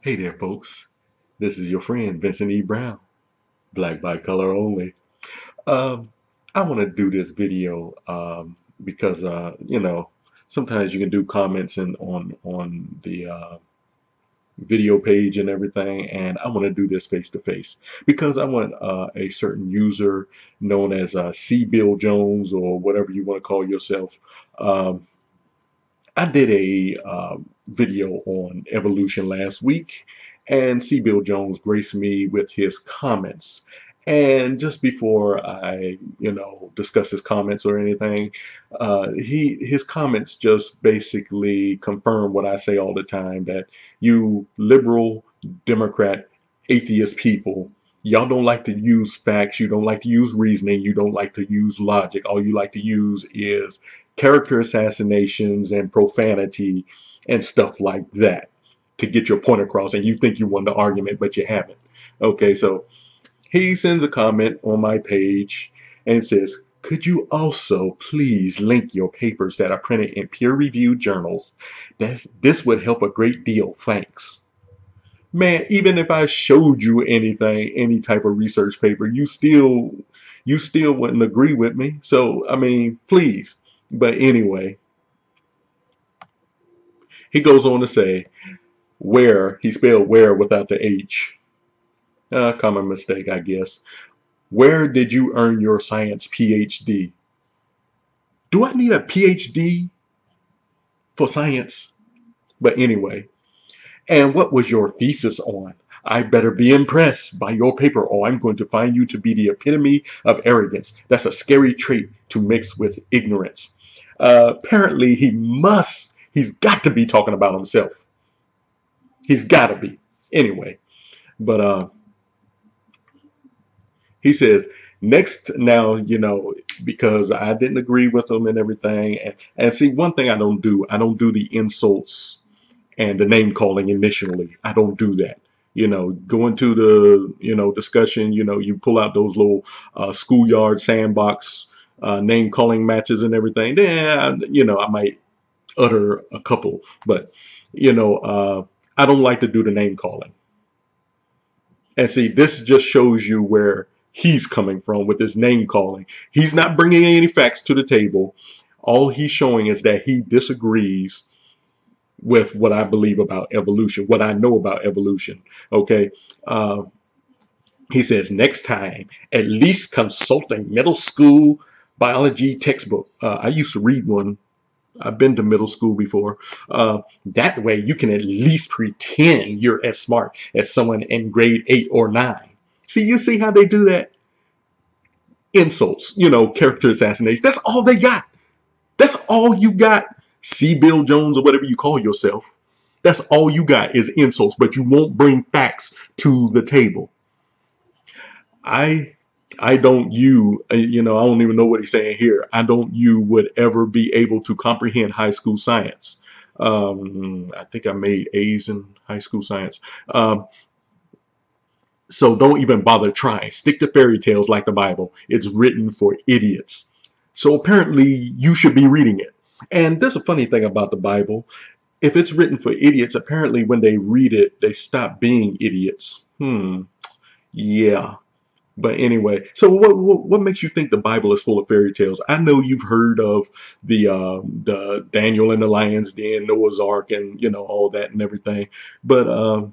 Hey there, folks. This is your friend Vincent E. Brown, Black by Color Only. Um, I want to do this video because sometimes you can do comments and on the video page and everything, and I want to do this face to face because I want a certain user known as cbilljones or whatever you want to call yourself. Um, I did a video on evolution last week, and C. Bill Jones graced me with his comments. And just before I, discuss his comments or anything, his comments just basically confirm what I say all the time, that you liberal, Democrat, atheist people, y'all don't like to use facts, you don't like to use reasoning, you don't like to use logic. All you like to use is character assassinations and profanity and stuff like that to get your point across, and you think you won the argument, but you haven't. Okay, so he sends a comment on my page and it says, could you also please link your papers that are printed in peer-reviewed journals? This would help a great deal. Thanks. Man, even if I showed you anything, any type of research paper, you still wouldn't agree with me. So, I mean, please. But anyway, he goes on to say, where, he spelled where without the H. Common mistake, I guess. Where did you earn your science PhD? Do I need a PhD for science? But anyway, and what was your thesis on? I better be impressed by your paper or I'm going to find you to be the epitome of arrogance. That's a scary trait to mix with ignorance. Apparently he's got to be talking about himself. He's got to be. Anyway, but he said, next, now, because I didn't agree with him and everything. And see, one thing I don't do the insults and the name calling initially. I don't do that. Go into the, discussion, you pull out those little schoolyard sandbox name calling matches and everything. Then, I might utter a couple, but, I don't like to do the name calling. And see, this just shows you where he's coming from with his name calling. He's not bringing any facts to the table. All he's showing is that he disagrees with what I believe about evolution, what I know about evolution. Okay. He says, next time, at least consult a middle school biology textbook. I used to read one. I've been to middle school before. That way you can at least pretend you're as smart as someone in grade 8 or 9. See, you see how they do that? Insults, character assassination. That's all they got. That's all you got. C. Bill Jones or whatever you call yourself. That's all you got is insults, but you won't bring facts to the table. I don't I don't even know what he's saying here. I don't would ever be able to comprehend high school science. I think I made A's in high school science. So don't even bother trying. Stick to fairy tales like the Bible. It's written for idiots. So apparently you should be reading it. And there's a funny thing about the Bible. If it's written for idiots, apparently when they read it, they stop being idiots. Yeah. But anyway, so what makes you think the Bible is full of fairy tales? I know you've heard of the Daniel and the Lion's Den, Noah's Ark, and all that and everything. But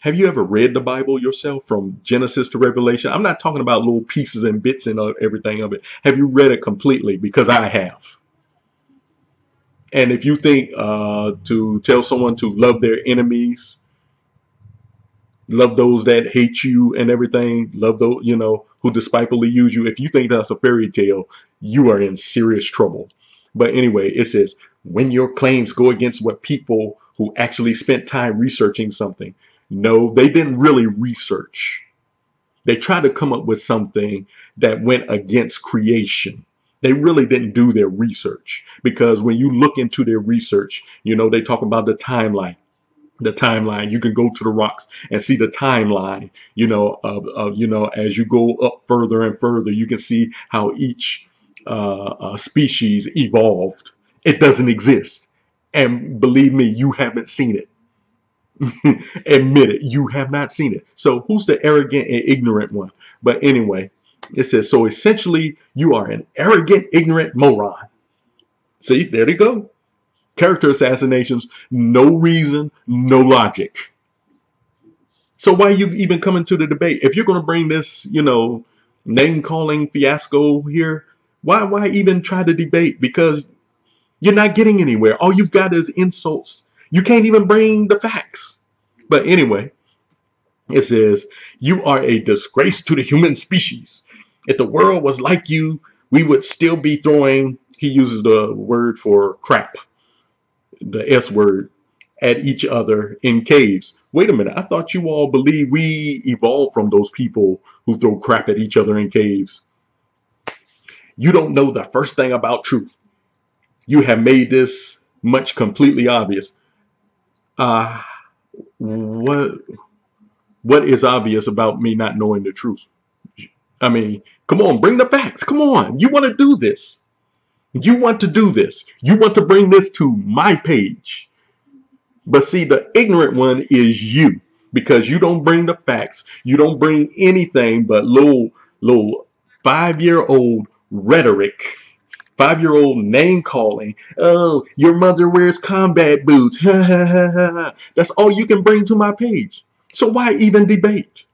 have you ever read the Bible yourself from Genesis to Revelation? I'm not talking about little pieces and bits and everything of it. Have you read it completely? Because I have. And if you think to tell someone to love their enemies, love those that hate you and everything, love those, who despitefully use you, if you think that's a fairy tale, you are in serious trouble. But anyway, it says, when your claims go against what people who actually spent time researching something. No, they didn't really research. They tried to come up with something that went against creation. They really didn't do their research, because when you look into their research, they talk about the timeline. The timeline, you can go to the rocks and see the timeline, of as you go up further and further, you can see how each species evolved. It doesn't exist. And believe me, you haven't seen it. Admit it. You have not seen it. So who's the arrogant and ignorant one? But anyway, it says, so essentially, you are an arrogant, ignorant moron. See, there they go. Character assassinations, no reason, no logic. So why are you even coming to the debate? If you're going to bring this, name calling fiasco here, why even try to debate? Because you're not getting anywhere. All you've got is insults. You can't even bring the facts. But anyway, it says, you are a disgrace to the human species. If the world was like you, we would still be throwing, he uses the word for crap, the S word, at each other in caves. Wait a minute, I thought you all believe we evolved from those people who throw crap at each other in caves. You don't know the first thing about truth. You have made this much completely obvious. What is obvious about me not knowing the truth? I mean, come on, bring the facts. Come on, you want to do this. You want to do this. You want to bring this to my page. But see, the ignorant one is you, because you don't bring the facts. You don't bring anything but little 5-year-old rhetoric, 5-year-old name calling. Oh, your mother wears combat boots. That's all you can bring to my page. So why even debate?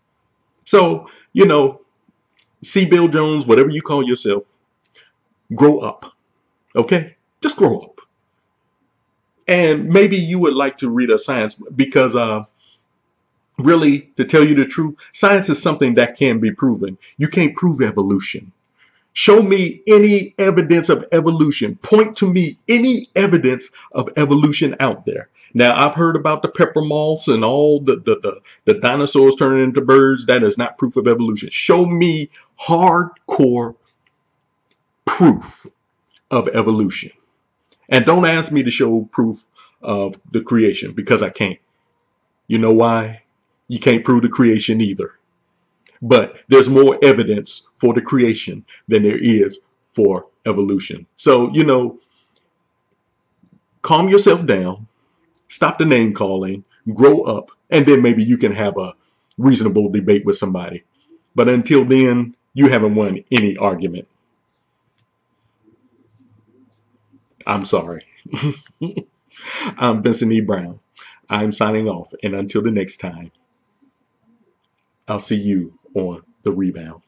So, cbilljones, whatever you call yourself, grow up. Okay? Just grow up. And maybe you would like to read a science, because really, to tell you the truth, science is something that can be proven. You can't prove evolution. Show me any evidence of evolution. Point to me any evidence of evolution out there. Now, I've heard about the pepper moths and all the dinosaurs turning into birds. That is not proof of evolution. Show me hardcore proof of evolution. And don't ask me to show proof of the creation, because I can't. You know why? You can't prove the creation either. But there's more evidence for the creation than there is for evolution. So, calm yourself down, stop the name calling, grow up, and then maybe you can have a reasonable debate with somebody. But until then, you haven't won any argument. I'm sorry. I'm Vincent E. Brown. I'm signing off. And until the next time, I'll see you on the rebound.